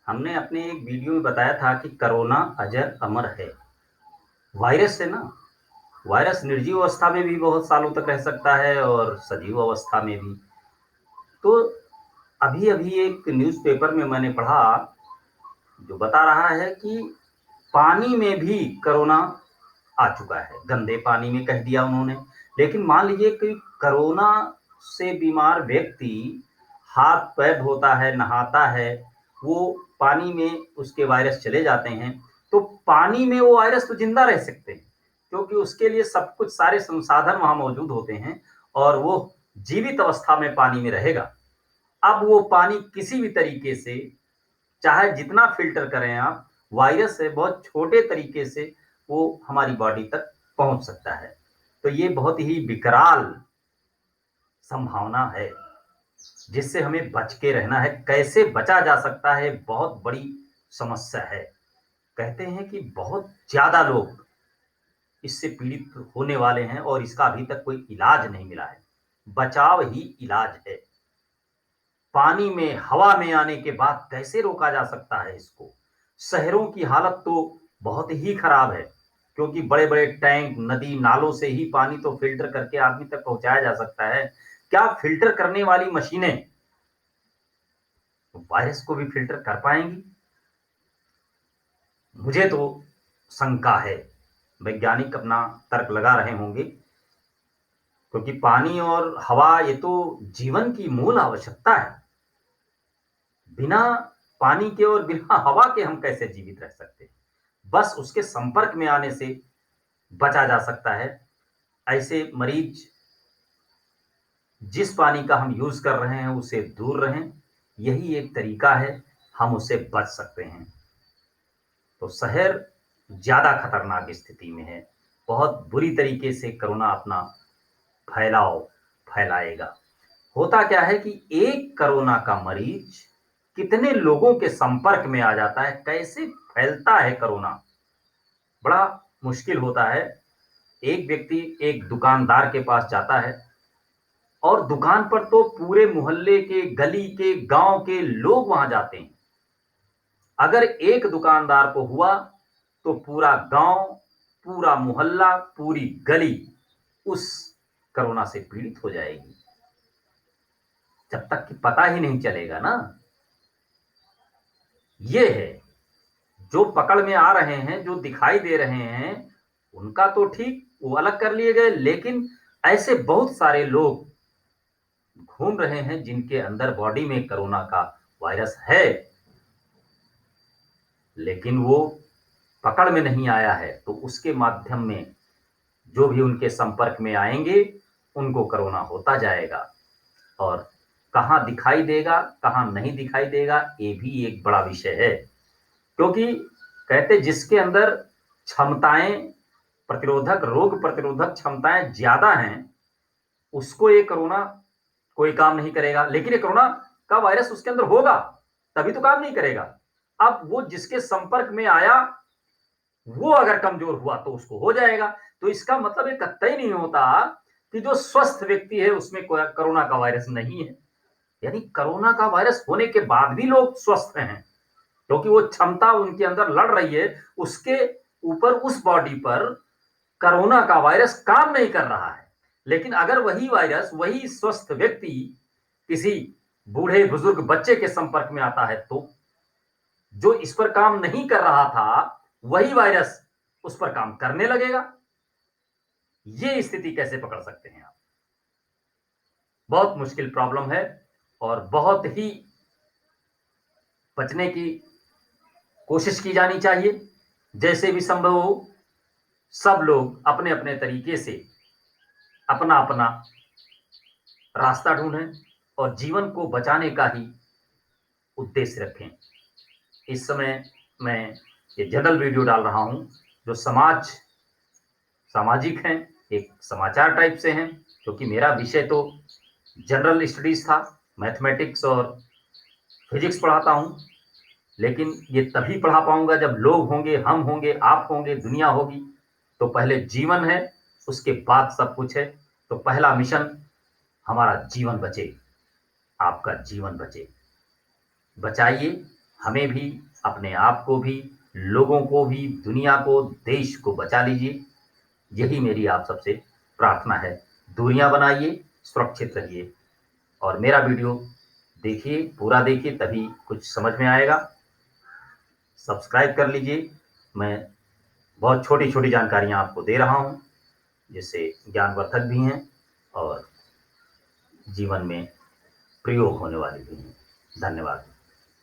हमने अपने एक वीडियो में बताया था कि कोरोना अजर अमर है। वायरस है ना, वायरस निर्जीव अवस्था में भी बहुत सालों तक रह सकता है और सजीव अवस्था में भी। तो अभी-अभी एक न्यूज़पेपर में मैंने पढ़ा, जो बता रहा है कि पानी में भी कोरोना आ चुका है। गंदे पानी में कह दिया उन्होंने। लेकिन मान लीजिए कि कोरोना से बीमार व्यक्ति हाथ-पैर धोता है, नहाता है, वो पानी में उसके वायरस चले जाते हैं, तो पानी में वो वायरस तो ज़िंदा रह सकते हैं, क्योंकि उसके लिए सब कुछ सारे संसाधन वहाँ मौजूद होते हैं और वो जीवित अवस्था में पानी में रहेगा। अब वो पानी किसी भी तरीके से, चाहे जितना फ़िल्टर करें आप, वायरस है बहुत छोटे तरीके से वो हमारी बॉडी तक पहुँच सकता है। तो ये बहुत ही विकराल संभावना है, जिससे हमें बच के रहना है। कैसे बचा जा सकता है, बहुत बड़ी समस्या है। कहते हैं कि बहुत ज़्यादा लोग इससे पीड़ित होने वाले हैं और इसका अभी तक कोई इलाज नहीं मिला है। बचाव ही इलाज है। पानी में, हवा में आने के बाद कैसे रोका जा सकता है इसको? शहरों की हालत तो बहुत ही खराब है, क्योंकि बड़े-बड़े टैंक, नदी, नालों से ही पानी तो फ़िल्टर करके आदमी तक पहुँचाया जा सकता है। क्या फ़िल्टर करने वाली मशीनें वायरस को भी फ़िल्टर कर पाएँगी? मुझे तो शंका है। वैज्ञानिक अपना तर्क लगा रहे होंगे, क्योंकि पानी और हवा ये तो जीवन की मूल आवश्यकता है। बिना पानी के और बिना हवा के हम कैसे जीवित रह सकते हैं? बस उसके संपर्क में आने से बचा जा सकता है। ऐसे मरीज जिस पानी का हम यूज़ कर रहे हैं, उससे दूर रहें। यही एक तरीका है, हम उससे बच सकते हैं। तो शहर ज़्यादा खतरनाक स्थिति में है। बहुत बुरी तरीके से कोरोना अपना फैलाव फैलाएगा। होता क्या है कि एक कोरोना का मरीज कितने लोगों के संपर्क में आ जाता है, कैसे फैलता है कोरोना, बड़ा मुश्किल होता है। एक व्यक्ति एक दुकानदार के पास जाता है और दुकान पर तो पूरे मोहल्ले के, गली के, गांव के लोग वहां जाते हैं। अगर एक दुकानदार को हुआ तो पूरा गांव, पूरा मोहल्ला, पूरी गली उस कोरोना से पीड़ित हो जाएगी, जब तक कि पता ही नहीं चलेगा ना। ये है, जो पकड़ में आ रहे हैं, जो दिखाई दे रहे हैं, उनका तो ठीक, वो अलग कर लिए गए, लेकिन ऐसे बहुत सारे लोग घूम रहे हैं जिनके अंदर बॉडी में कोरोना का वायरस है, लेकिन वो पकड़ में नहीं आया है। तो उसके माध्यम में जो भी उनके संपर्क में आएंगे, उनको कोरोना होता जाएगा। और कहाँ दिखाई देगा, कहाँ नहीं दिखाई देगा, ये भी एक बड़ा विषय है। क्योंकि कहते जिसके अंदर क्षमताएं, प्रतिरोधक, रोग प्रतिरोधक क्षमताएं ज्यादा हैं, उसको ये कोरोना कोई काम नहीं करेगा। लेकिन ये कोरोना का वायरस उसके अंदर होगा, तभी तो काम नहीं करेगा। अब वो जिसके संपर्क में आया, वो अगर कमजोर हुआ तो उसको हो जाएगा। तो इसका मतलब ये कतई नहीं होता कि जो स्वस्थ व्यक्ति है उसमें कोरोना का वायरस नहीं है। यानी कोरोना का वायरस होने के बाद भी लोग स्वस्थ हैं, क्योंकि वो क्षमता उनके अंदर लड़ रही है, उसके ऊपर, उस बॉडी पर कोरोना का वायरस काम नहीं कर रहा है। लेकिन अगर वही वायरस, वही स्वस्थ व्यक्ति किसी बूढ़े बुजुर्ग बच्चे के संपर्क में आता है, तो जो इस पर काम नहीं कर रहा था, वही वायरस उस पर काम करने लगेगा। ये स्थिति कैसे पकड़ सकते हैं आप? बहुत मुश्किल प्रॉब्लम है और बहुत ही बचने की कोशिश की जानी चाहिए। जैसे भी संभव हो, सब लोग अपने-अपने तरीके से अपना-अपना रास्ता ढूंढें और जीवन को बचाने का ही उद्देश्य रखें। इस समय मैं ये जनरल वीडियो डाल रहा हूं, जो सामाजिक हैं, एक समाचार टाइप से हैं, क्योंकि मेरा विषय तो जनरल स्टडीज था, मैथमेटिक्स और फिजिक्स पढ़ाता हूं। लेकिन ये तभी पढ़ा पाऊंगा जब लोग होंगे, हम होंगे, आप होंगे, दुनिया होगी। तो पहले जीवन है, उसके बाद सब कुछ है। तो पहला मिशन, हमारा जीवन बचे, आपका जीवन बचे। बचाइए, हमें भी, अपने आप को भी, लोगों को भी, दुनिया को, देश को बचा लीजिए। यही मेरी आप सबसे प्रार्थना है। दूरियां बनाइए, सुरक्षित रहिए और मेरा वीडियो देखिए, पूरा देखिए, तभी कुछ समझ में आएगा। सब्सक्राइब कर लीजिए। मैं बहुत छोटी-छोटी जानकारियाँ आपको दे रहा हूँ, जिससे ज्ञानवर्धक भी हैं और जीवन में प्रयोग होने वाली भी हैं। धन्यवाद।